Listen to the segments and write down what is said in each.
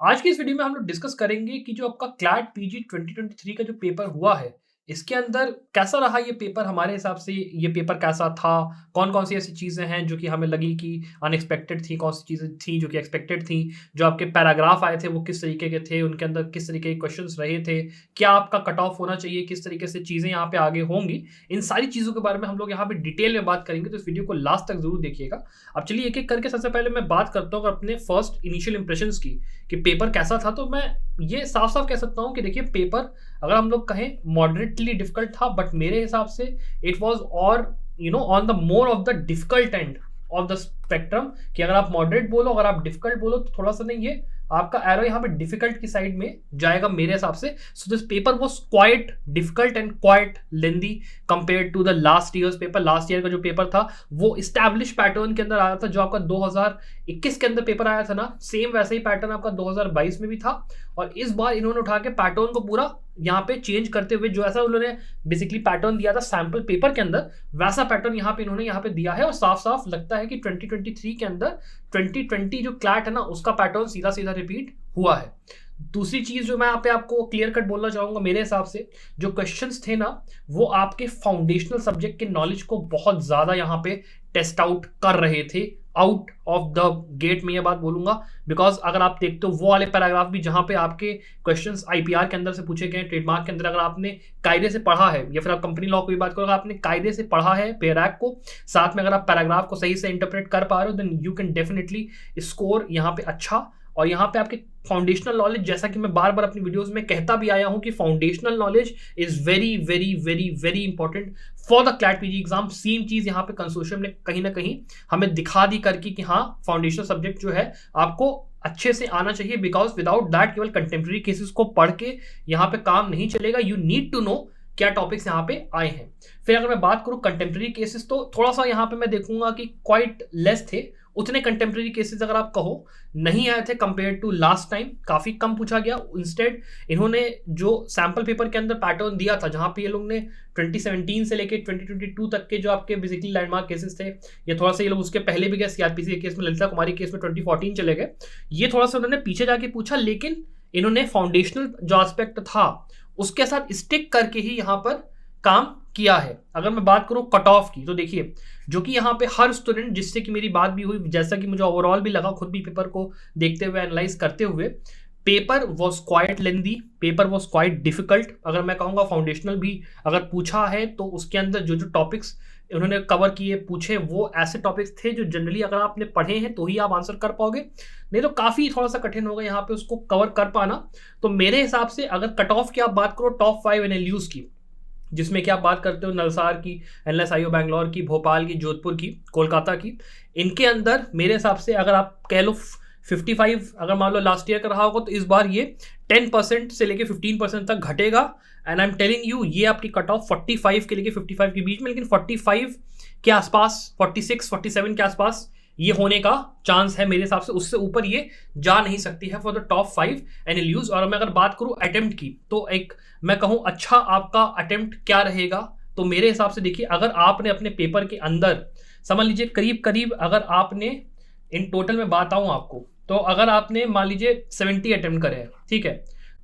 आज की इस वीडियो में हम लोग डिस्कस करेंगे कि जो आपका क्लैट पीजी 2023 का जो पेपर हुआ है, इसके अंदर कैसा रहा ये पेपर हमारे हिसाब से ये पेपर कैसा था? कौन-कौन सी ऐसी चीज़ें हैं जो कि हमें लगी कि अनएक्सपेक्टेड थी, कौन सी चीज़ें थी जो कि एक्सपेक्टेड थी? जो आपके पैराग्राफ आए थे वो किस तरीके के थे? उनके अंदर किस तरीके के क्वेश्चन्स रहे थे? क्या आपका कट ऑफ होना चाहिए? किस तरीके से चीज़ें यहाँ पे आगे होंगी? इन सारी चीज़ों के बारे में हम लोग यहाँ पे डिटेल में बात करेंगे, तो इस वीडियो को लास्ट तक ज़रूर देखिएगा। अब चलिए एक-एक करके सबसे पहले मैं बात करता हूँ अपने फर्स्ट इनिशियल इंप्रेशंस की, कि पेपर कैसा था। तो मैं ये साफ-साफ कह सकता हूँ कि देखिए पेपर अगर हम लोग कहें मॉडरेटली डिफिकल्ट था, बट मेरे हिसाब से इट वाज़ और on the more of the difficult end of the spectrum, कि अगर आप मॉडरेट बोलो, अगर आप डिफिकल्ट बोलो तो थोड़ा-सा नहीं, ये आपका एरो यहाँ पे डिफिकल्ट की साइड में जाएगा मेरे हिसाब से। So this paper was quite difficult and quite lengthy compared to the last year's paper. Last year का जो पेपर था वो एस्टैब्लिश पैटर्न के अंदर आया था, जो आपका 2021 के अंदर पेपर आया था ना, सेम वैसा ही पैटर्न आपका 2022 में भी था। और इस बार इन्होंने उठा के पैटर्न को पूरा यहाँ पे चेंज करते हुए, जो ऐसा उन्होंने बेसिकली पैटर्न दिया था सैंपल पेपर के अंदर, वैसा पैटर्न यहाँ पे इन्होंने यहाँ पे दिया है। और साफ साफ लगता है कि 2023 के अंदर 2020 जो क्लैट है ना, उसका पैटर्न सीधा सीधा रिपीट हुआ है। दूसरी चीज जो मैं यहाँ पे आपको क्लियर कट बोलना चाहूंगा, मेरे हिसाब से जो क्वेश्चंस थे ना, वो आपके फाउंडेशनल सब्जेक्ट के नॉलेज को बहुत ज्यादा यहाँ पे टेस्ट आउट कर रहे थे, आउट ऑफ द गेट में ये बात बोलूंगा। बिकॉज अगर आप देखते हो वो वाले पैराग्राफ भी जहां पे आपके क्वेश्चंस आईपीआर के अंदर से पूछे गए, ट्रेडमार्क के अंदर अगर आपने कायदे से पढ़ा है, या फिर आप कंपनी लॉ की बात करो, अगर आपने कायदे से पढ़ा है पेराक को, साथ में अगर आप पैराग्राफ को सही से इंटरप्रेट कर पा रहे हो, then you can definitely score यहाँ पे अच्छा। और यहाँ पे आपके फाउंडेशनल नॉलेज, जैसा कि मैं बार बार अपनी वीडियोस में कहता भी आया हूं कि foundational knowledge is very very very very important for the CLAT PG exam. Same चीज यहाँ पे कंसोर्शियम ने कहीं ना कहीं हमें दिखा दी करके कि हाँ, फाउंडेशनल सब्जेक्ट जो है आपको अच्छे से आना चाहिए, बिकॉज विदाउट दैट केवल कंटेम्प्रेरी केसेस को पढ़ के यहाँ पे काम नहीं चलेगा। यू नीड टू नो क्या टॉपिक्स यहाँ पे आए हैं। फिर अगर मैं बात करूं कंटेम्प्रेरी केसेस, तो थोड़ा सा यहाँ पे मैं देखूंगा कि क्वाइट लेस थे, उतने कंटेम्प्रेरी केसेस अगर आप कहो नहीं आए थे कंपेयर टू लास्ट टाइम, काफी कम पूछा गया। इंस्टेड इन्होंने जो सैंपल पेपर के अंदर पैटर्न दिया था, जहां पे ये लोग ने 2017 से लेके 2022 तक के जो आपके बेसिकली लैंडमार्क केसेस थे, ये थोड़ा सा ये लोग उसके पहले भी गए, सीआरपीसी के केस में, ललिता कुमारी केस में 2014 चले गए, ये थोड़ा सा उन्होंने पीछे जाके पूछा। लेकिन इन्होंने फाउंडेशनल जो एस्पेक्ट था उसके साथ स्टिक करके ही यहाँ पर काम किया है। अगर मैं बात करूं कट ऑफ की, तो देखिए जो कि यहाँ पे हर स्टूडेंट जिससे कि मेरी बात भी हुई, जैसा कि मुझे ओवरऑल भी लगा खुद भी पेपर को देखते हुए, एनालाइज करते हुए, paper was quite lengthy, paper was quite difficult. अगर मैं कहूँगा फाउंडेशनल भी अगर पूछा है तो उसके अंदर जो जो टॉपिक्स उन्होंने कवर किए पूछे, वो ऐसे टॉपिक्स थे जो जनरली अगर आपने पढ़े हैं तो ही आप आंसर कर पाओगे, नहीं तो काफ़ी थोड़ा सा कठिन होगा यहाँ पे उसको कवर कर पाना। तो मेरे हिसाब से अगर कट ऑफ की आप बात करो टॉप 5 एनएलयूज की, जिसमें कि आप बात करते हो नलसार की, एनएलएसआईओ बैंगलोर की, भोपाल की, जोधपुर की, कोलकाता की, इनके अंदर मेरे हिसाब से अगर आप कह लो 55 अगर मान लो लास्ट ईयर का रहा होगा, तो इस बार ये 10% से लेके 15% तक घटेगा। And I am telling you, ये आपकी कट ऑफ 45 के लेके 55 के बीच में, लेकिन 45 के आसपास, 46 47 के आसपास ये होने का चांस है मेरे हिसाब से। उससे ऊपर ये जा नहीं सकती है फॉर द टॉप 5 एनएलयूज। और मैं अगर बात करूं अटेम्प्ट की, तो एक मैं कहूं अच्छा आपका अटेम्प्ट क्या रहेगा, तो मेरे हिसाब से देखिए, अगर आपने अपने पेपर के अंदर समझ लीजिए करीब करीब, अगर आपने इन टोटल में बताऊं आपको, तो अगर आपने मान लीजिए 70 अटेम्प्ट करे हैं, ठीक है,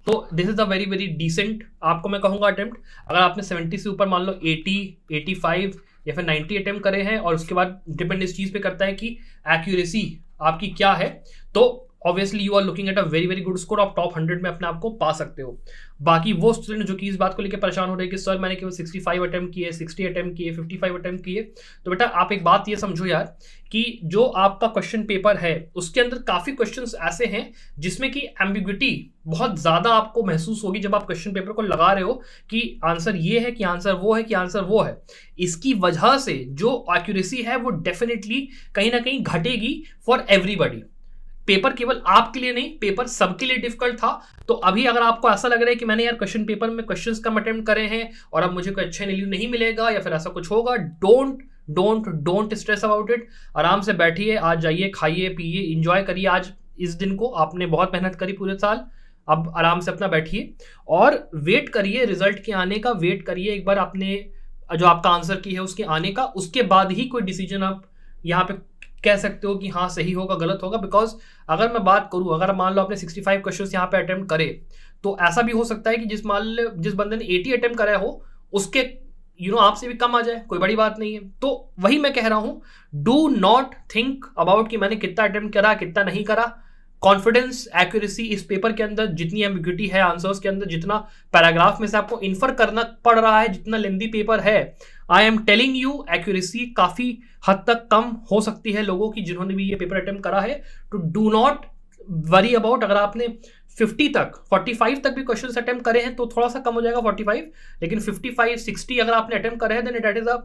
तो this is a very very decent आपको मैं कहूंगा अटेम्प्ट। अगर आपने 70 से ऊपर मान लो 80 85 या फिर 90 अटेम्प्ट करे हैं, और उसके बाद डिपेंड इस चीज पे करता है कि एक्यूरेसी आपकी क्या है, तो obviously you are looking at a very very good score, आप टॉप 100 में अपने आप को पा सकते हो। बाकी वो स्टूडेंट जो कि इस बात को लेकर परेशान हो रहे हैं कि सर मैंने केवल 65 अटेम्प्ट किए, 60 अटेम्प्ट किए, 55 अटेम्प्ट किए, तो बेटा आप एक बात ये समझो यार, कि जो आपका क्वेश्चन पेपर है उसके अंदर काफी क्वेश्चंस ऐसे हैं जिसमें कि एम्बिग्विटी बहुत ज्यादा आपको महसूस होगी जब आप क्वेश्चन पेपर को लगा रहे हो, कि आंसर ये है, कि आंसर वो है, कि आंसर वो है। इसकी वजह से जो एक्यूरेसी है वो डेफिनेटली कहीं ना कहीं घटेगी फॉर एवरीबॉडी। पेपर केवल आपके लिए नहीं, पेपर सबके लिए डिफिकल्ट था। तो अभी अगर आपको ऐसा लग रहा है कि मैंने यार क्वेश्चन पेपर में क्वेश्चंस कम अटेम्प्ट करे हैं और अब मुझे कोई अच्छा एनएलयू नहीं मिलेगा या फिर ऐसा कुछ होगा, don't don't don't stress about it. आराम से बैठिए, आज जाइए, खाइए पिए, इंजॉय करिए आज इस दिन को। आपने बहुत मेहनत करी पूरे साल, अब आराम से अपना बैठिए और वेट करिए रिजल्ट के आने का, वेट करिए एक बार आपने जो आपका आंसर की है उसके आने का, उसके बाद ही कोई डिसीजन आप यहाँ पे कह सकते हो कि हाँ सही होगा, गलत होगा, बिकॉज अगर मैं बात करूँ, अगर मान लो आपने 65 क्वेश्चंस यहाँ पे अटेम्प्ट करे, तो ऐसा भी हो सकता है कि जिस बंदे ने 80 अटेम्प्ट करा हो उसके आपसे भी कम आ जाए, कोई बड़ी बात नहीं है। तो वही मैं कह रहा हूँ, डू नॉट थिंक अबाउट कि मैंने कितना अटेम्प्ट करा कितना नहीं करा। कॉन्फिडेंस, एक्यूरेसी इस पेपर के अंदर जितनी एम्बिग्यूटी है आंसर्स के अंदर, जितना पैराग्राफ में से आपको इन्फर करना पड़ रहा है, जितना लेंदी पेपर है, I am telling you accuracy काफी हद तक कम हो सकती है लोगों की जिन्होंने भी ये पेपर अटेम्प्ट करा है। तो डू नॉट वरी अबाउट, अगर आपने 50 तक 45 तक भी क्वेश्चन अटेम्प्ट करे हैं तो थोड़ा सा कम हो जाएगा 45, लेकिन 55 60 अगर आपने अटेम्प्ट करे हैं then that is a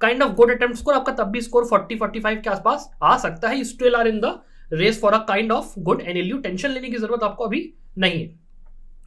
kind of good attempt score. आपका तब भी स्कोर 40 45 के आसपास आ सकता है। Still are in the race for a kind of good NLU. Tension लेने की जरूरत आपको अभी नहीं है।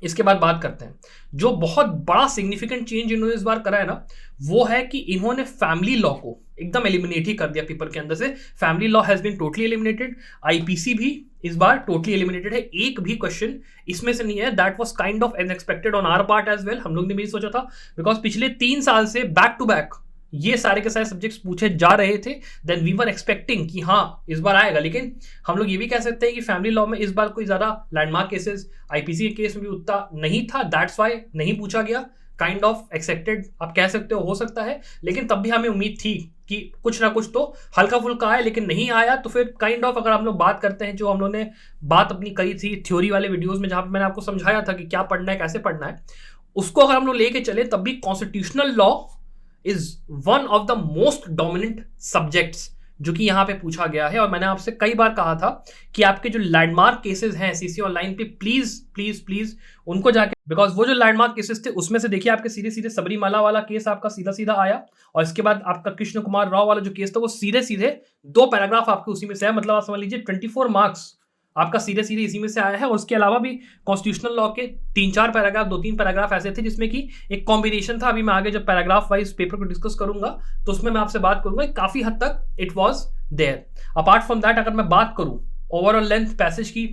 इसके बाद बात करते हैं जो बहुत बड़ा सिग्निफिकेंट चेंज इन्होंने इस बार करा है ना, वो है कि इन्होंने फैमिली लॉ को एकदम एलिमिनेट ही कर दिया पेपर के अंदर से। Family law has been totally eliminated. IPC भी इस बार टोटली एलिमिनेटेड है। एक भी क्वेश्चन इसमें से नहीं है। That was kind of unexpected on our part as well. हम लोग ने भी सोचा था, बिकॉज पिछले 3 साल से बैक टू बैक ये सारे के सारे सब्जेक्ट्स पूछे जा रहे थे। देन वी वर एक्सपेक्टिंग कि हाँ इस बार आएगा, लेकिन हम लोग ये भी कह सकते हैं कि फैमिली लॉ में इस बार कोई ज्यादा लैंडमार्क केसेस आईपीसी के केस में भी उतना नहीं था। दैट्स वाई नहीं पूछा गया। काइंड ऑफ एक्सेप्टेड आप कह सकते हो सकता है, लेकिन तब भी हमें उम्मीद थी कि कुछ ना कुछ तो हल्का फुल्का आया, लेकिन नहीं आया। तो फिर काइंड ऑफ अगर हम लोग बात करते हैं, जो हम लोग ने बात अपनी करी थी थ्योरी वाले वीडियोस में, जहां पर मैंने आपको समझाया था कि क्या पढ़ना है कैसे पढ़ना है, उसको अगर हम लोग लेके चले, तब भी constitutional law is one of the most dominant subjects जो कि यहां पे पूछा गया है। और मैंने आपसे कई बार कहा था कि आपके जो लैंडमार्क केसेस हैं सीसी ऑनलाइन पे, प्लीज प्लीज प्लीज उनको जाके, बिकॉज वो जो लैंडमार्क केसेस थे उसमें से देखिए आपके सीधे सीधे सबरीमाला वाला केस आपका सीधा सीधा आया, और इसके बाद आपका कृष्ण कुमार राव वाला जो केस था वो सीधे सीधे 2 पैराग्राफ आपके उसी में से है। मतलब आप समझ लीजिए 24 मार्क्स आपका सीधे सीधे इसी में से आया है। और उसके अलावा भी कॉन्स्टिट्यूशनल लॉ के 3-4 पैराग्राफ, 2-3 पैराग्राफ ऐसे थे जिसमें कि एक कॉम्बिनेशन था। अभी मैं आगे जब पैराग्राफ वाइज पेपर को डिस्कस करूंगा तो उसमें मैं आपसे बात करूंगा। काफी हद तक it was there. Apart from that अगर मैं बात करूं ओवरऑल लेंथ पैसेज की,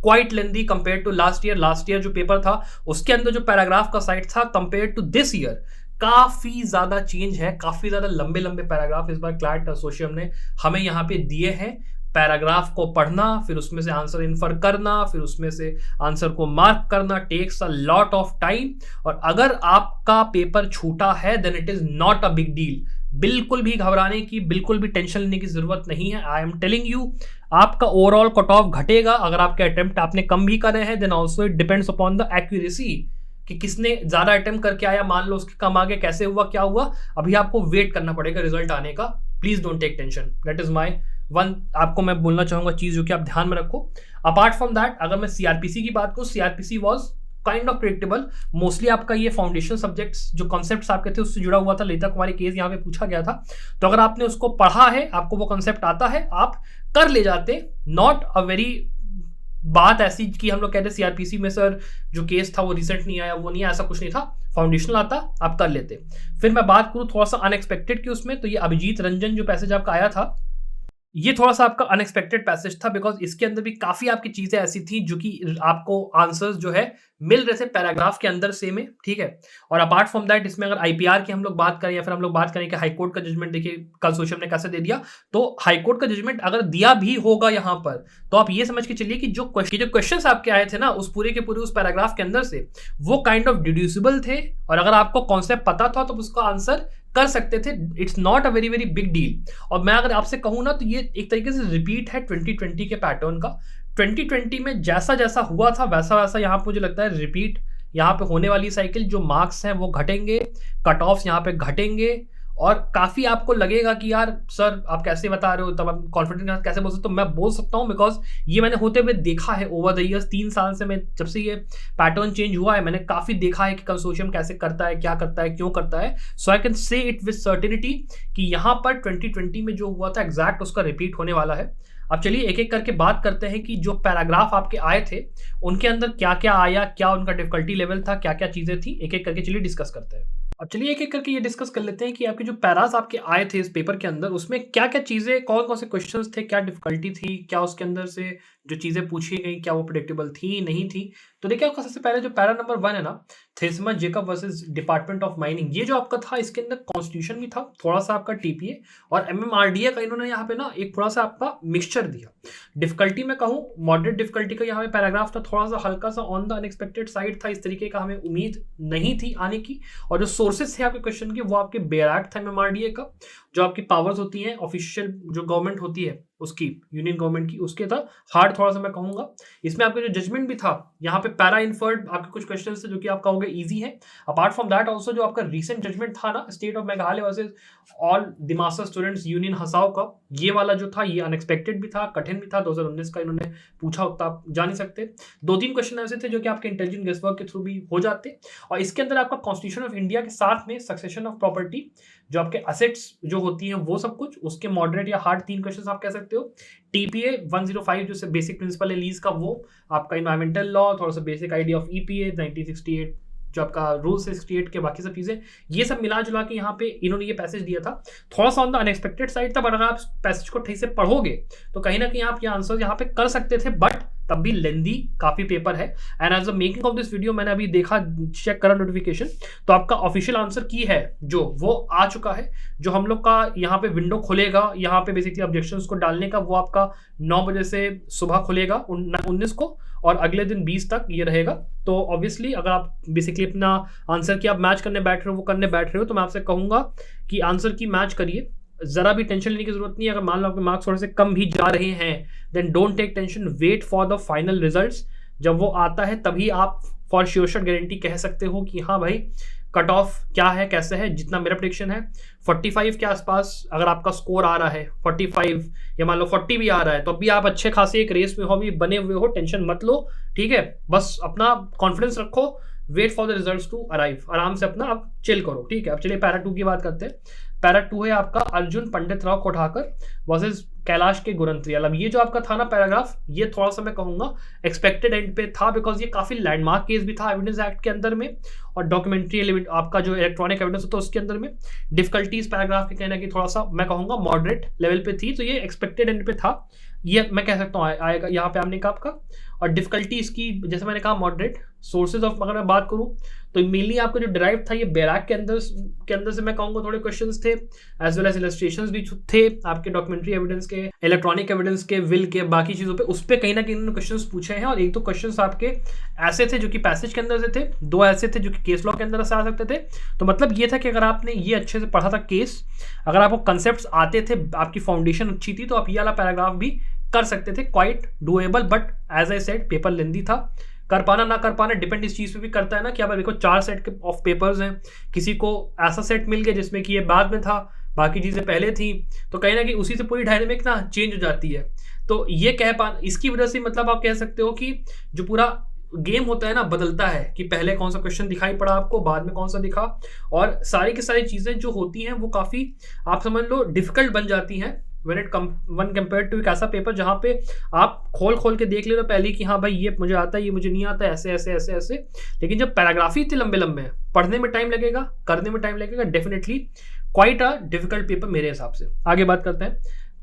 quite lengthy compare to last year. Last year जो पेपर था उसके अंदर जो पैराग्राफ का साइट था कंपेयर टू दिस ईयर काफी ज्यादा चेंज है। काफी ज्यादा लंबे लंबे पैराग्राफ इस बार क्लैट कंसोर्शियम ने हमें यहाँ पे दिए हैं। पैराग्राफ को पढ़ना, फिर उसमें से आंसर इन्फर करना, फिर उसमें से आंसर को मार्क करना takes a lot of time. और अगर आपका पेपर छूटा है then it is not a big deal. बिल्कुल भी घबराने की, बिल्कुल भी टेंशन लेने की जरूरत नहीं है। आई एम टेलिंग यू, आपका ओवरऑल कट ऑफ घटेगा अगर आपके अटेम्प्ट आपने कम भी करे हैं। Then also it depends upon the accuracy कि किसने ज्यादा अटेम्प्ट करके आया, मान लो उसके कम आगे, कैसे हुआ क्या हुआ, अभी आपको वेट करना पड़ेगा रिजल्ट आने का। Please don't take tension. That is my one आपको मैं बोलना चाहूंगा चीज जो कि आप ध्यान में रखो। अपार्ट फ्रॉम दैट अगर मैं सीआरपीसी की बात करूं, CrPC was kind of predictable. Mostly आपका ये फाउंडेशन सब्जेक्ट्स जो कॉन्सेप्ट्स आपके थे उससे जुड़ा हुआ था। ललिता कुमारी केस यहाँ पे पूछा गया था, तो अगर आपने उसको पढ़ा है, आपको वो कॉन्सेप्ट आता है, आप कर ले जाते। नॉट अ वेरी बात ऐसी कि हम लोग कहते हैं सीआरपीसी में सर जो केस था वो रिसेंट नहीं आया, वो नहीं आया, ऐसा कुछ नहीं था। फाउंडेशनल आता, आप कर लेते। फिर मैं बात करूं थोड़ा सा अनएक्सपेक्टेड की उसमें, तो ये अभिजीत रंजन जो पैसेज आपका आया था, ये थोड़ा सा आपका अनएक्सपेक्टेड पैसेज था, बिकॉज इसके अंदर भी काफी आपकी चीजें ऐसी थी जो कि आपको आंसर्स जो है मिल रहे थे पैराग्राफ के अंदर से में, ठीक है। और अपार्ट फ्रॉम दैट इसमें अगर आईपीआर की हम लोग बात करें या फिर हम लोग बात करें कि हाईकोर्ट का जजमेंट देखिए कल सोशल ने कैसे दे दिया, तो हाईकोर्ट का जजमेंट अगर दिया भी होगा यहाँ पर, तो आप ये समझ के चलिए कि जो क्वेश्चन आपके आए थे ना उस पूरे के पूरे उस पैराग्राफ के अंदर से, वो काइंड ऑफ डिड्यूसिबल थे। और अगर आपको कॉन्सेप्ट पता था तो उसका आंसर कर सकते थे। It's not a very very big deal. और मैं अगर आपसे कहूँ ना तो ये एक तरीके से रिपीट है 2020 के पैटर्न का। 2020 में जैसा जैसा हुआ था वैसा वैसा यहाँ पे मुझे लगता है रिपीट यहाँ पे होने वाली साइकिल। जो मार्क्स हैं वो घटेंगे, कट ऑफ्स यहाँ पे घटेंगे, और काफी आपको लगेगा कि यार सर आप कैसे बता रहे हो, तब आप कॉन्फिडेंस कैसे बोल सकते हो। मैं बोल सकता हूँ बिकॉज ये मैंने होते हुए देखा है ओवर द ईयर्स। 3 साल से मैं जब से ये पैटर्न चेंज हुआ है मैंने काफी देखा है कि कंसोर्शियम कैसे करता है, क्या करता है, क्यों करता है। So I can say it with certainty कि यहाँ पर 2020 में जो हुआ था एग्जैक्ट उसका रिपीट होने वाला है। अब चलिए एक एक करके बात करते हैं कि जो पैराग्राफ आपके आए थे उनके अंदर क्या क्या आया, क्या उनका डिफिकल्टी लेवल था, क्या क्या चीजें थी, एक एक करके चलिए डिस्कस करते हैं। अब चलिए एक एक करके ये डिस्कस कर लेते हैं कि आपके जो पैरास आपके आए थे इस पेपर के अंदर उसमें क्या क्या चीजें, कौन कौन से क्वेश्चंस थे, क्या डिफिकल्टी थी, क्या उसके अंदर से जो चीज़ें पूछी गई क्या वो प्रेडिक्टेबल थी, नहीं थी? तो देखिए आपका सबसे पहले जो पैरा नंबर 1 है ना, Thressiamma Jacob versus department of mining, ये जो आपका था इसके अंदर कॉन्स्टिट्यूशन भी था, थोड़ा-सा आपका टीपीए और एमएमआरडीए का इन्होंने यहाँ पे ना एक थोड़ा-सा आपका मिक्सचर दिया। डिफ़िकल्टी मैं कहूँ मॉडरेट डिफ़िकल्टी का यहाँ पे पैराग्राफ था, थोड़ा-सा हल्का-सा ऑन द अनएक्सपेक्टेड साइड था, इस तरीके का हमें उम्मीद नहीं थी आने की। और जो सोर्सेज़ थे आपके क्वेश्चन के वो आपके बेयरैक था एमएमआरडीए का, जो आपकी पावर्स होती हैं ऑफिशियल जो गवर्नमेंट होती है उसकी, यूनियन गवर्नमेंट की, उसके था हार्ड थोड़ा-सा मैं कहूँगा। इसमें आपका जो जजमेंट भी था, यहाँ पे पैरा इन्फर्ड आपके कुछ क्वेश्चंस थे जो कि आप कहोगे ईज़ी है। अपार्ट फ्रॉम दैट आल्सो जो आपका रीसेंट जजमेंट था ना, state of Meghalaya versus all Dimasa students union Hasao का, ये वाला जो था ये अनएक्सपेक्टेड भी था, कठिन भी था, 2019 का इन्होंने पूछा उतना आप जा नहीं सकते। 2-3 क्वेश्चन ऐसे थे जो कि आपके इंटेलिजेंट गेसवर्क के थ्रू भी हो जाते। और इसके अंदर आपका कॉन्स्टिट्यूशन ऑफ इंडिया के साथ में सक्सेशन ऑफ प्रॉपर्टी, जो आपके असेट्स जो होती हैं वो सब कुछ, उसके मॉडरेट या हार्ड 3 क्वेश्चंस आप कह सकते हो। टीपीए 105 जो बेसिक प्रिंसिपल है लीज का, वो आपका एनवायरमेंटल लॉ, थोड़ा सा बेसिक आइडिया ऑफ ईपीए 1968, जो आपका रूल 68 के बाकी सब चीज़ें, ये सब मिला जुला के यहाँ पे इन्होंने ये पैसेज दिया था। थोड़ा सा ऑन द अनएक्सपेक्टेड साइड था, बट अगर आप पैसेज को ठीक से पढ़ोगे तो कहीं ना कहीं आप ये आंसर यहाँ पे कर सकते थे, बट तब भी लेंदी काफ़ी पेपर है। And as a making of this video मैंने अभी देखा, चेक करा नोटिफिकेशन, तो आपका ऑफिशियल आंसर की है जो वो आ चुका है। जो हम लोग का यहाँ पे विंडो खुलेगा यहाँ पे बेसिकली ऑब्जेक्शंस को डालने का, वो आपका 9 बजे से सुबह खुलेगा 19 को, और अगले दिन 20 तक ये रहेगा। तो ऑब्वियसली अगर आप बेसिकली अपना आंसर की आप मैच करने बैठ रहे हो, वो करने बैठ रहे हो, तो मैं आपसे कहूँगा कि आंसर की मैच करिए, ज़रा भी टेंशन लेने की जरूरत नहीं है। अगर मान लो आपके मार्क्स थोड़े से कम भी जा रहे हैं, then don't take tension, wait for the final results. जब वो आता है तभी आप फॉर श्योर शॉट गारंटी कह सकते हो कि हाँ भाई कट ऑफ क्या है, कैसे है। जितना मेरा प्रेडिक्शन है 45 के आसपास अगर आपका स्कोर आ रहा है, 45 या मान लो 40 भी आ रहा है, तो अभी आप अच्छे खासे एक रेस में हो, अभी बने हुए हो, टेंशन मत लो, ठीक है। बस अपना कॉन्फिडेंस रखो, wait for the results to arrive, आराम से अपना आप चिल करो, ठीक है। अब चलिए पैरा 2 की बात करते हैं। पैरा 2 है आपका अर्जुन पंडित राव कोठाकर वर्सेस कैलाश के गुरंत्रियाल। अब ये जो आपका था ना पैराग्राफ, ये थोड़ा सा मैं कहूँगा एक्सपेक्टेड एंड पे था, बिकॉज ये काफ़ी लैंडमार्क केस भी था एविडेंस एक्ट के अंदर में, और डॉक्यूमेंट्री एलिमेंट आपका जो इलेक्ट्रॉनिक एविडेंस होता है उसके अंदर में। डिफिकल्टीज पैराग्राफ के कहना कि थोड़ा सा मैं कहूँगा मॉडरेट लेवल पे थी, तो ये एक्सपेक्टेड एंड पे था, ये मैं कह सकता हूँ आएगा यहाँ पे आपने कहा आपका। और डिफिकल्टी इसकी जैसे मैंने कहा मॉडरेट। सोर्सेज ऑफ अगर मैं बात करूँ तो मेनली आपका जो ड्राइव था ये बैराक के अंदर से मैं कहूँगा थोड़े क्वेश्चंस थे, एज वेल एज इलस्ट्रेशंस भी थे आपके डॉक्यूमेंट्री एविडेंस के, इलेक्ट्रॉनिक एविडेंस के, विल के, बाकी चीज़ों पे, उस पर कहीं ना कहीं इन्होंने क्वेश्चंस पूछे हैं। और 1-2 क्वेश्चंस आपके ऐसे थे जो कि पैसेज के अंदर से थे, 2 ऐसे थे जो कि केस लॉ के अंदर से आ सकते थे। तो मतलब ये था कि अगर आपने ये अच्छे से पढ़ा था केस, अगर आपको कंसेप्ट आते थे, आपकी फाउंडेशन अच्छी थी, तो आप ये वाला पैराग्राफ भी कर सकते थे, quite doable. But as I said paper lengthy था, कर पाना ना कर पाना डिपेंड इस चीज़ पे भी करता है ना कि अब देखो 4 सेट ऑफ पेपर्स हैं, किसी को ऐसा सेट मिल गया जिसमें कि ये बाद में था, बाकी चीज़ें पहले थी, तो कहीं ना कहीं उसी से पूरी डायनेमिक ना चेंज हो जाती है। तो ये कह पाना, इसकी वजह से मतलब आप कह सकते हो कि जो पूरा गेम होता है ना बदलता है, कि पहले कौन सा क्वेश्चन दिखाई पड़ा आपको, बाद में कौन सा दिखा, और सारी की सारी चीज़ें जो होती हैं वो काफ़ी आप समझ लो डिफिकल्ट बन जाती हैं वन कंपेयर टू एक ऐसा पेपर जहाँ पे आप खोल के देख ले रहे हो पहले कि हाँ भाई ये मुझे आता है, ये मुझे नहीं आता, ऐसे ऐसे ऐसे ऐसे। लेकिन जब पैराग्राफ ही इतने लंबे लंबे हैं, पढ़ने में टाइम लगेगा, करने में टाइम लगेगा, definitely quite a difficult paper मेरे हिसाब से। आगे बात करते हैं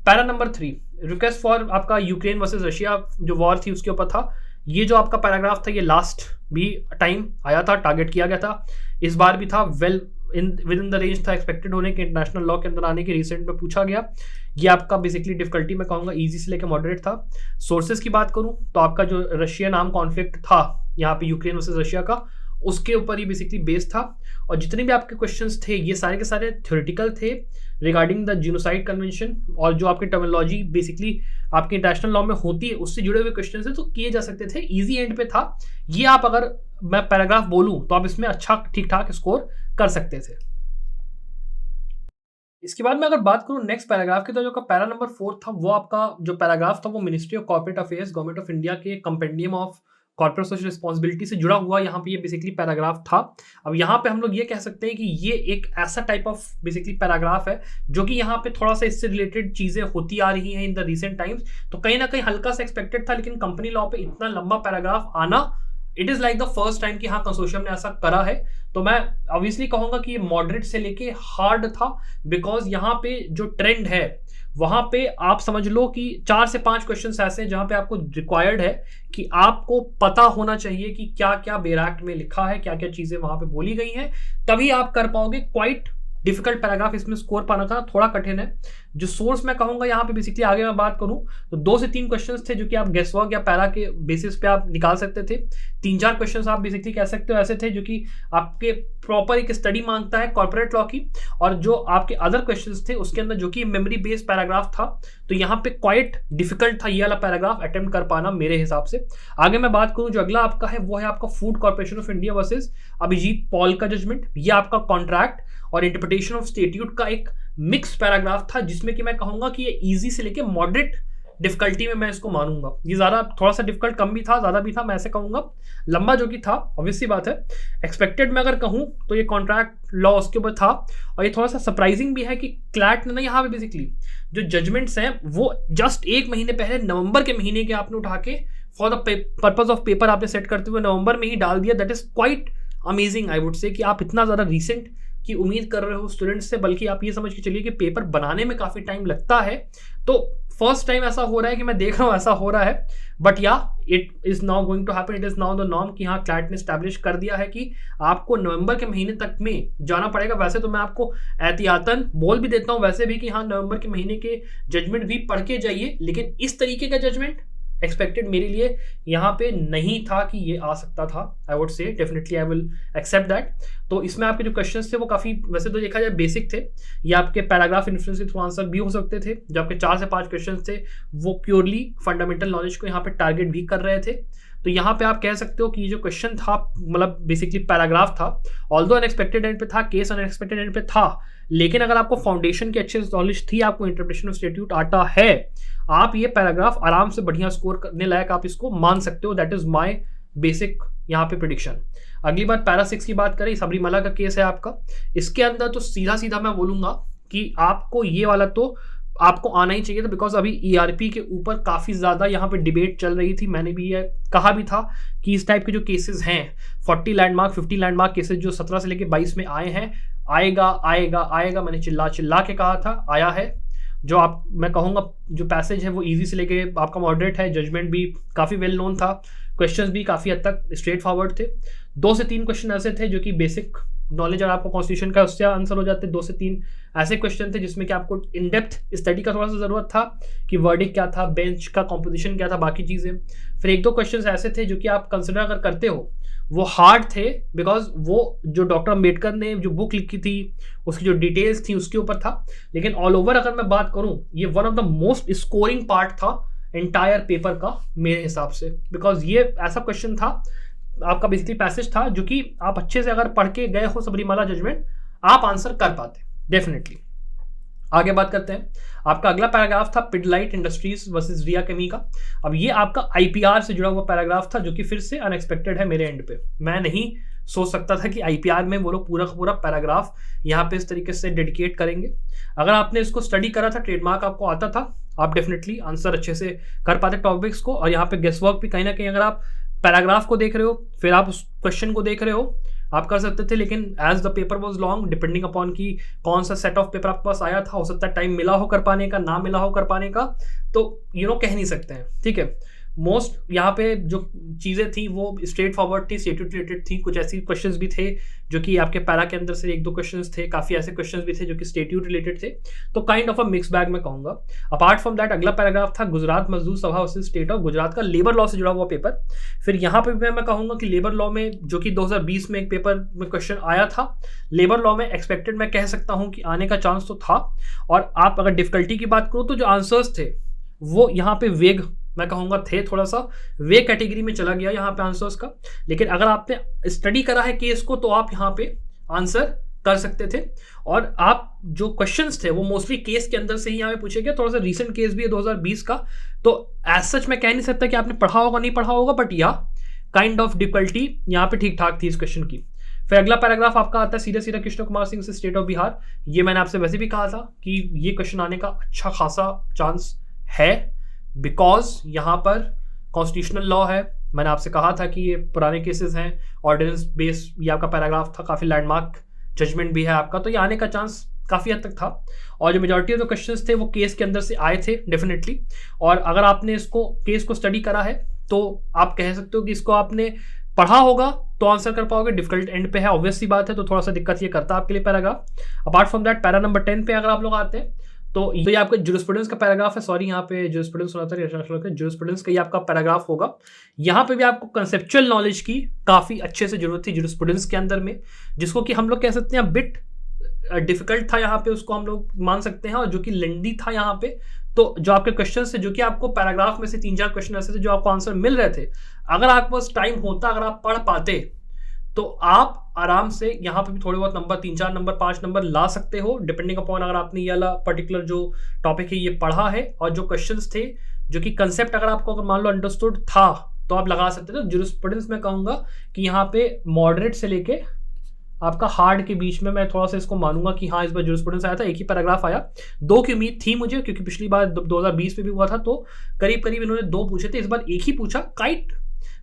पैरा नंबर 3, रिक्वेस्ट फॉर आपका यूक्रेन वर्सेस रशिया जो वॉर थी उसके ऊपर था। ये जो आपका पैराग्राफ था ये लास्ट भी टाइम आया था, टारगेट किया गया था, इस बार भी था, well with in the range था, एक्सपेक्टेड होने के, इंटरनेशनल लॉ के अंदर आने के, रिसेंट में पूछा गया। ये आपका बेसिकली डिफिकल्टी मैं कहूँगा इजी से लेकर मॉडरेट था। सोर्सेज की बात करूँ तो आपका जो रशियन आर्म कॉन्फ्लिक्ट था यहाँ पे यूक्रेन वर्सेस रशिया का, उसके ऊपर ही बेसिकली बेस था। और जितने भी आपके क्वेश्चंस थे ये सारे के सारे थ्योरेटिकल थे रिगार्डिंग द जीनोसाइड कन्वेंशन, और जो आपकी टर्मिनोलॉजी बेसिकली आपके इंटरनेशनल लॉ में होती है उससे जुड़े हुए क्वेश्चन है, तो किए जा सकते थे, इजी एंड पे था ये। आप अगर मैं पैराग्राफ बोलूँ तो आप इसमें अच्छा ठीक ठाक स्कोर कर सकते थे। इसके बाद में अगर बात करूँ नेक्स्ट पैराग्राफ की, तो जो पैरा नंबर 4 था वो आपका जो पैराग्राफ था वो ministry of corporate affairs government of India के compendium of corporate social responsibility से जुड़ा हुआ यहाँ पे ये बेसिकली पैराग्राफ था। अब यहाँ पे हम लोग ये कह सकते हैं कि ये एक ऐसा टाइप ऑफ बेसिकली पैराग्राफ है जो कि यहाँ पे थोड़ा सा इससे रिलेटेड चीज़ें होती आ रही हैं इन द रिसेंट टाइम्स, तो कहीं ना कहीं हल्का सा एक्सपेक्टेड था। लेकिन कंपनी लॉ पे इतना लंबा पैराग्राफ आना, it is like the first time कि हाँ कंसोर्शियम ने ऐसा करा है। तो मैं ऑब्वियसली कहूँगा कि ये मॉडरेट से लेके हार्ड था, बिकॉज यहाँ पे जो ट्रेंड है वहां पे आप समझ लो कि 4 से 5 क्वेश्चंस ऐसे हैं जहां पे आपको रिक्वायर्ड है कि आपको पता होना चाहिए कि क्या क्या बेराक्ट में लिखा है, क्या क्या चीजें वहां पे बोली गई हैं, तभी आप कर पाओगे। क्वाइट डिफिकल्ट पैराग्राफ इसमें स्कोर पाना का थोड़ा कठिन है। जो सोर्स मैं कहूंगा यहाँ पे बेसिकली आगे मैं बात करूं तो 2 से 3 क्वेश्चंस थे जो कि आप गेस वर्क या पैरा के बेसिस पे आप निकाल सकते थे। 3-4 क्वेश्चंस आप बेसिकली कह सकते हो ऐसे थे जो कि आपके प्रॉपर एक स्टडी मांगता है कॉर्पोरेट लॉ की, और जो आपके अदर क्वेश्चंस थे उसके अंदर जो कि मेमोरी बेस्ड पैराग्राफ था, तो यहाँ पे क्वाइट डिफिकल्ट था ये वाला पैराग्राफ अटेम्प्ट कर पाना मेरे हिसाब से। आगे मैं बात करूं जो अगला आपका है वो है आपका food corporation of India versus Abhijit Paul का जजमेंट। ये आपका कॉन्ट्रैक्ट और इंटरप्रिटेशन ऑफ स्टेट्यूट का एक मिक्स पैराग्राफ था, जिसमें कि मैं कहूंगा कि ये इजी से लेके मॉडरेट डिफिकल्टी में मैं इसको मानूंगा। ये ज्यादा थोड़ा सा डिफिकल्ट कम भी था, ज्यादा भी था, मैं ऐसे कहूंगा। लंबा जो कि था ऑब्वियसली बात है। एक्सपेक्टेड में अगर कहूं तो ये कॉन्ट्रैक्ट लॉ उसके ऊपर था, और ये थोड़ा सा सरप्राइजिंग भी है कि क्लैट ने ना यहाँ पे बेसिकली जो जजमेंट्स हैं वो जस्ट 1 महीने पहले नवंबर के महीने के आपने उठा के for the purpose of paper आपने सेट करते हुए नवंबर में ही डाल दिया। That is quite amazing I would से कि आप इतना ज़्यादा रिसेंट की उम्मीद कर रहे हो स्टूडेंट्स से, बल्कि आप ये समझ के चलिए कि पेपर बनाने में काफ़ी टाइम लगता है। तो फर्स्ट टाइम ऐसा हो रहा है कि मैं देख रहा हूँ ऐसा हो रहा है, बट या it is now going to happen, it is now the norm कि हाँ क्लैट ने स्टैब्लिश कर दिया है कि आपको नवंबर के महीने तक में जाना पड़ेगा। वैसे तो मैं आपको एहतियातन बोल भी देता हूँ वैसे भी कि हाँ नवंबर के महीने के जजमेंट भी पढ़ के जाइए, लेकिन इस तरीके का जजमेंट एक्सपेक्टेड मेरे लिए यहाँ पे नहीं था कि ये आ सकता था। I would say definitely I will accept that. तो इसमें आपके जो क्वेश्चंस थे वो काफ़ी वैसे तो देखा जाए बेसिक थे, ये आपके पैराग्राफ इन्फ्लुएंस के थ्रू आंसर भी हो सकते थे। जो आपके 4 से 5 क्वेश्चंस थे वो प्योरली फंडामेंटल नॉलेज को यहाँ पे टारगेट भी कर रहे थे। तो यहाँ पे आप कह सकते हो कि ये जो क्वेश्चन था मतलब बेसिकली पैराग्राफ था, ऑल्दो अनएक्सपेक्टेड एंड पे था, केस अनएक्सपेक्टेड एंड पे था, लेकिन अगर आपको फाउंडेशन की अच्छे नॉलेज थी, आपको इंटरप्रिटेशन ऑफ स्टेट्यूट आता है, आप ये पैराग्राफ आराम से बढ़िया स्कोर करने लायक आप इसको मान सकते हो। दैट इज माय बेसिक यहाँ पे प्रिडिक्शन। अगली बात पैरा 6 की बात करें, सबरीमाला का केस है आपका। इसके अंदर तो सीधा सीधा मैं बोलूंगा कि आपको ये वाला तो आपको आना ही चाहिए था, बिकॉज अभी ईआरपी के ऊपर काफ़ी ज़्यादा यहाँ पे डिबेट चल रही थी। मैंने भी ये कहा भी था कि इस टाइप के जो केसेस हैं 40 लैंडमार्क 50 लैंडमार्क केसेस जो 17 से लेकर 22 में आए हैं, आएगा आएगा आएगा, मैंने चिल्ला चिल्ला के कहा था, आया है। जो आप मैं कहूँगा जो पैसेज है वो इजी से लेके आपका मॉडरेट है, जजमेंट भी काफ़ी वेल नोन था, क्वेश्चंस भी काफ़ी हद तक स्ट्रेट फॉरवर्ड थे। 2 से 3 क्वेश्चन ऐसे थे जो कि बेसिक नॉलेज अगर आपको कॉन्स्टिट्यूशन का उससे आंसर हो जाते। 2 से 3 ऐसे क्वेश्चन थे जिसमें कि आपको इन डेप्थ स्टडी का थोड़ा सा ज़रूरत था कि वर्डिक क्या था, बेंच का कॉम्पोजिशन क्या था, बाकी चीज़ें। फिर 1-2 क्वेश्चन ऐसे थे जो कि आप कंसिडर अगर करते हो वो हार्ड थे, बिकॉज वो जो डॉक्टर अम्बेडकर ने जो बुक लिखी थी उसकी जो डिटेल्स थी उसके ऊपर था। लेकिन ऑल ओवर अगर मैं बात करूं, ये one of the most scoring part था एंटायर पेपर का मेरे हिसाब से, बिकॉज ये ऐसा क्वेश्चन था आपका बेसिकली पैसेज था जो कि आप अच्छे से अगर पढ़ के गए हो सबरीमाला जजमेंट, आप आंसर कर पाते डेफिनेटली। आगे बात करते हैं, आपका अगला पैराग्राफ था पिडलाइट इंडस्ट्रीज वर्सेस रिया केमी का। अब ये आपका आईपीआर से जुड़ा हुआ पैराग्राफ था जो कि फिर से अनएक्सपेक्टेड है मेरे एंड पे। मैं नहीं सोच सकता था कि आईपीआर में वो लोग पूरा का पूरा पैराग्राफ यहाँ पे इस तरीके से डेडिकेट करेंगे। अगर आपने इसको स्टडी करा था, ट्रेडमार्क आपको आता था, आप डेफिनेटली आंसर अच्छे से कर पाते टॉपिक्स को। और यहाँ पे गेस वर्क भी कहीं ना कहीं अगर आप पैराग्राफ को देख रहे हो फिर आप उस क्वेश्चन को देख रहे हो आप कर सकते थे। लेकिन as the paper was long, depending upon की कौन सा सेट ऑफ पेपर आपके पास आया था, हो सकता है टाइम मिला हो कर पाने का, ना मिला हो कर पाने का, तो कह नहीं सकते हैं। ठीक है, मोस्ट यहाँ पे जो चीज़ें थी वो स्ट्रेट फॉरवर्ड थी, स्टेट्यूट रिलेटेड थी। कुछ ऐसी क्वेश्चंस भी थे जो कि आपके पैरा के अंदर से 1-2 क्वेश्चंस थे, काफ़ी ऐसे क्वेश्चंस भी थे जो कि स्टेट्यूट रिलेटेड थे। तो kind of a mix bag मैं कहूँगा। अपार्ट फ्रॉम दैट अगला पैराग्राफ था गुजरात मजदूर सभा वर्सेस स्टेट ऑफ गुजरात का, लेबर लॉ से जुड़ा हुआ पेपर। फिर यहाँ पे मैं कहूँगा कि लेबर लॉ में जो कि 2020 में एक पेपर में क्वेश्चन आया था, लेबर लॉ में एक्सपेक्टेड मैं कह सकता हूँ कि आने का चांस तो था। और आप अगर डिफिकल्टी की बात करो तो जो आंसर्स थे वो यहाँ पे वेग मैं कहूँगा थे, थोड़ा सा वे कैटेगरी में चला गया यहाँ पे आंसर्स का। लेकिन अगर आपने स्टडी करा है केस को तो आप यहाँ पे आंसर कर सकते थे। और आप जो क्वेश्चंस थे वो मोस्टली केस के अंदर से ही यहाँ पे पूछे गए। थोड़ा सा रीसेंट केस भी है 2020 का, तो एज सच मैं कह नहीं सकता कि आपने पढ़ा होगा नहीं पढ़ा होगा, बट या काइंड ऑफ डिफिकल्टी यहाँ पे ठीक ठाक थी इस क्वेश्चन की। फिर अगला पैराग्राफ आपका आता है सीधा सीधा कृष्ण कुमार सिंह से स्टेट ऑफ बिहार। ये मैंने आपसे वैसे भी कहा था कि ये क्वेश्चन आने का अच्छा खासा चांस है, बिकॉज यहाँ पर कॉन्स्टिट्यूशनल लॉ है। मैंने आपसे कहा था कि ये पुराने केसेस हैं, ऑर्डिनेंस बेस्ड ये आपका पैराग्राफ था, काफ़ी लैंडमार्क जजमेंट भी है आपका, तो ये आने का चांस काफ़ी हद तक था, और जो मेजॉरिटी ऑफ द क्वेश्चंस थे वो केस के अंदर से आए थे डेफिनेटली। और अगर आपने इसको केस को स्टडी करा है तो आप कह सकते हो कि इसको आपने पढ़ा होगा तो आंसर कर पाओगे। डिफिकल्ट एंड पे है, ऑब्वियस सी बात है, तो थोड़ा सा दिक्कत ये करता है आपके लिए paragraph. Apart from that para number 10 पे अगर आप लोग आते हैं तो ये आपका जुरिस्प्रूडेंस का पैराग्राफ है। सॉरी, यहाँ पे जुरिस्प्रूडेंस होना था, जुरिस्प्रूडेंस का ये आपका पैराग्राफ होगा। यहाँ पे भी आपको कंसेप्चुअल नॉलेज की काफ़ी अच्छे से जरूरत थी जुरिस्प्रूडेंस के अंदर में, जिसको कि हम लोग कह सकते हैं बिट डिफिकल्ट था यहाँ पे, उसको हम लोग मान सकते हैं, और जो कि लेंदी था यहाँ पे। तो जो आपके क्वेश्चन थे, जो कि आपको पैराग्राफ में से 3-4 क्वेश्चन ऐसे थे जो आपको आंसर मिल रहे थे, अगर आपके पास टाइम होता, अगर आप पढ़ पाते तो आप आराम से यहाँ पे भी थोड़े बहुत नंबर, 3-4 नंबर, 5 नंबर ला सकते हो, डिपेंडिंग अपॉन अगर आपने ये वाला पर्टिकुलर जो टॉपिक है ये पढ़ा है, और जो क्वेश्चंस थे जो कि कंसेप्ट अगर आपको अगर मान लो अंडरस्टूड था तो आप लगा सकते थे। जुरिस्प्रूडेंस में कहूँगा कि यहाँ पे मॉडरेट से लेके आपका हार्ड के बीच में मैं थोड़ा सा इसको मानूंगा कि हाँ, इस बार जुरिस्प्रूडेंस आया था, एक ही पैराग्राफ आया। 2 की उम्मीद थी मुझे, क्योंकि पिछली बार 2020 में भी हुआ था तो करीब करीब इन्होंने 2 पूछे थे, इस बार एक ही पूछा। काइट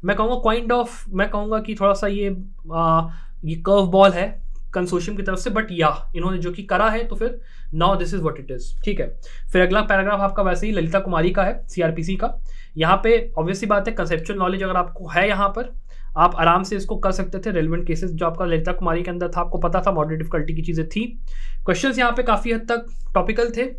मैं कहूँगा काइंड ऑफ, मैं कहूँगा कि थोड़ा सा ये कर्व बॉल है कंसोर्शियम की तरफ से, बट या इन्होंने जो कि करा है तो फिर now this is what it is. ठीक है, फिर अगला पैराग्राफ आपका वैसे ही ललिता कुमारी का है, सीआरपीसी का। यहाँ पे ऑब्वियसली बात है, कंसेप्चुअल नॉलेज अगर आपको है यहाँ पर, आप आराम से इसको कर सकते थे। रेलेवेंट केसेस जो आपका ललिता कुमारी के अंदर था, आपको पता था, मॉडरेट डिफिकल्टी की चीज़ें थी। क्वेश्चंस यहाँ पे काफ़ी हद तक टॉपिकल थे।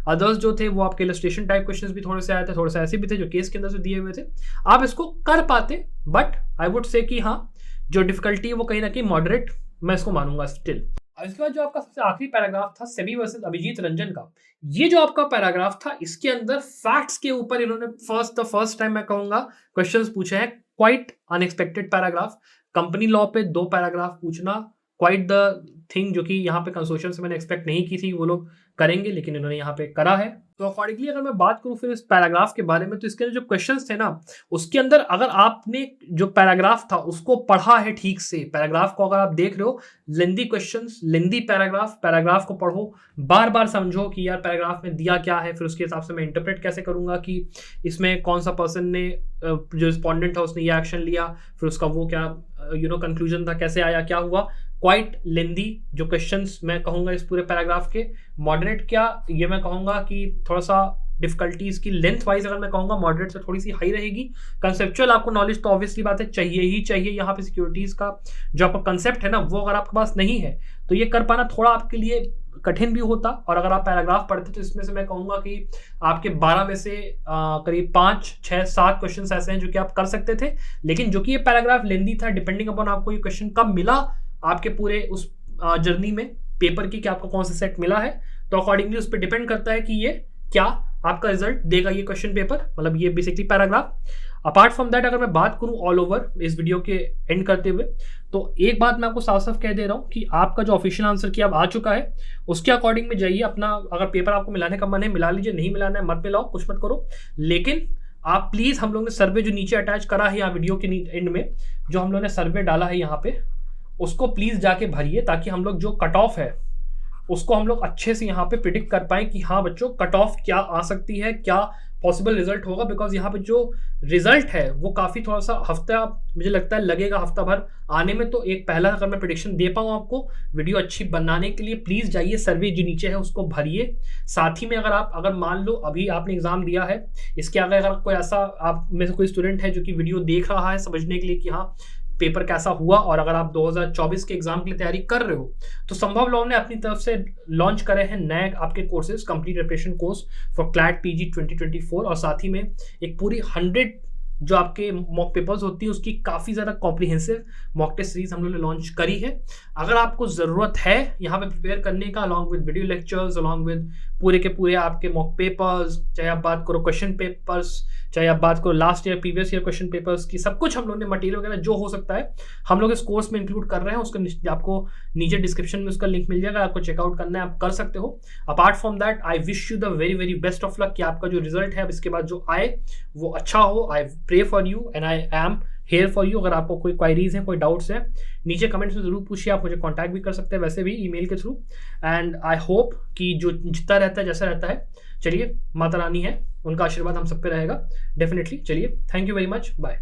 अदर्स जो थे वो आपके इलस्ट्रेशन टाइप क्वेश्चंस भी थोड़े से आए थे, थोड़े से ऐसे भी थे जो केस के अंदर से दिए हुए थे। आप इसको कर पाते, बट आई वुड से कि हाँ, जो डिफिकल्टी है वो कहीं ना कहीं मॉडरेट मैं इसको मानूंगा स्टिल। अब इसके बाद जो आपका सबसे आखिरी पैराग्राफ था, सेबी वर्सेस अभिजीत रंजन का, ये जो आपका पैराग्राफ था, इसके अंदर फैक्ट्स के ऊपर इन्होंने फर्स्ट टाइम मैं कहूंगा क्वेश्चंस पूछे हैं। Quite unexpected paragraph. Company law पे 2 पैराग्राफ पूछना क्वाइट द थिंग, जो कि यहाँ पे कंसोर्शियम से मैंने एक्सपेक्ट नहीं की थी वो लोग करेंगे, लेकिन इन्होंने यहाँ पे करा है। तो अकॉर्डिंगली अगर मैं बात करूँ फिर इस पैराग्राफ के बारे में, तो इसके अंदर जो क्वेश्चंस थे ना, उसके अंदर अगर आपने जो पैराग्राफ था उसको पढ़ा है ठीक से, पैराग्राफ को अगर आप देख रहे हो, लेंदी क्वेश्चंस, लेंदी पैराग्राफ को पढ़ो, बार बार समझो कि यार पैराग्राफ में दिया क्या है, फिर उसके हिसाब से मैं इंटरप्रेट कैसे करूंगा कि इसमें कौन सा पर्सन ने, जो रिस्पॉन्डेंट था उसने ये एक्शन लिया, फिर उसका वो क्या कंक्लूजन था, कैसे आया, क्या हुआ। क्वाइट लेंदी जो क्वेश्चंस मैं कहूँगा इस पूरे पैराग्राफ के। मॉडरेट क्या, ये मैं कहूँगा कि थोड़ा सा डिफिकल्टीज की लेंथ वाइज अगर मैं कहूँगा मॉडरेट से थोड़ी सी हाई रहेगी। कंसेप्चुअल आपको नॉलेज तो ऑब्वियसली बात है चाहिए ही चाहिए। यहाँ पे सिक्योरिटीज का जो आपका कंसेप्ट है ना, वो अगर आपके पास नहीं है तो ये कर पाना थोड़ा आपके लिए कठिन भी होता। और अगर आप पैराग्राफ पढ़ते तो इसमें से मैं कहूँगा कि आपके 12 में से करीब 5, 6, 7 क्वेश्चन ऐसे हैं जो कि आप कर सकते थे, लेकिन जो कि ये पैराग्राफ लेंदी था, डिपेंडिंग अपॉन आपको ये क्वेश्चन कब मिला आपके पूरे उस जर्नी में पेपर की, कि आपको कौन सा सेट मिला है, तो अकॉर्डिंगली उस पर डिपेंड करता है कि ये क्या आपका रिजल्ट देगा ये क्वेश्चन पेपर, मतलब ये basically paragraph. Apart from that अगर मैं बात करूं ऑल ओवर इस वीडियो के एंड करते हुए, तो एक बात मैं आपको साफ साफ कह दे रहा हूं कि आपका जो ऑफिशियल आंसर की अब आ चुका है उसके अकॉर्डिंग में जाइए। अपना अगर पेपर आपको मिलाने का मन है मिला लीजिए, नहीं मिलाना है मत मिलाओ, कुछ मत करो। लेकिन आप प्लीज, हम लोग ने सर्वे जो नीचे अटैच करा है यहाँ वीडियो के एंड में, जो हम लोग ने सर्वे डाला है यहाँ पे, उसको प्लीज जाके भरिए, ताकि हम लोग जो कट ऑफ है उसको हम लोग अच्छे से यहाँ पे प्रिडिक्ट कर पाए कि हाँ बच्चों कट ऑफ क्या आ सकती है, क्या पॉसिबल रिजल्ट होगा। बिकॉज यहाँ पे जो रिजल्ट है वो काफ़ी थोड़ा सा हफ्ता मुझे लगता है लगेगा, हफ्ता भर आने में। तो एक पहला अगर मैं प्रेडिक्शन दे पाऊँ आपको वीडियो अच्छी बनाने के लिए, प्लीज़ जाइए सर्वे जो नीचे है उसको भरिए। साथ ही में अगर मान लो अभी आपने एग्जाम दिया है, इसके आगे अगर कोई ऐसा आप में से कोई स्टूडेंट है जो कि वीडियो देख रहा है समझने के लिए कि हाँ पेपर कैसा हुआ, और अगर आप 2024 के एग्जाम के लिए तैयारी कर रहे हो, तो संभव लॉ ने अपनी तरफ से लॉन्च करे हैं नए आपके courses, complete preparation course for CLAT PG 2024, और साथ ही में एक पूरी 100 जो आपके मॉक पेपर्स होती है उसकी काफ़ी ज़्यादा कॉम्प्रिहेंसिव मॉक टेस्ट सीरीज हम लोगों ने लॉन्च करी है। अगर आपको ज़रूरत है यहाँ पे प्रिपेयर करने का, along with video lectures, along with पूरे के पूरे आपके मॉक पेपर्स, चाहे आप बात करो क्वेश्चन पेपर्स, चाहे आप बात करो last year previous year question papers की, सब कुछ हम लोगों ने मटेरियल वगैरह जो हो सकता है हम लोग इस कोर्स में इंक्लूड कर रहे हैं। उसका आपको नीचे डिस्क्रिप्शन में उसका लिंक मिल जाएगा, आपको चेकआउट करना है आप कर सकते हो। Apart from that I wish you the very very best of luck कि आपका जो रिजल्ट है अब इसके बाद जो आए वो अच्छा हो। I pray for you and I am here for you. अगर आपको कोई क्वायरीज हैं, कोई डाउट्स हैं, नीचे कमेंट्स में जरूर पूछिए, आप मुझे कांटेक्ट भी कर सकते हैं वैसे भी ईमेल के थ्रू। एंड आई होप कि जो जितना रहता है जैसा रहता है, चलिए माता रानी है, उनका आशीर्वाद हम सब पे रहेगा डेफिनेटली। चलिए, thank you very much, bye.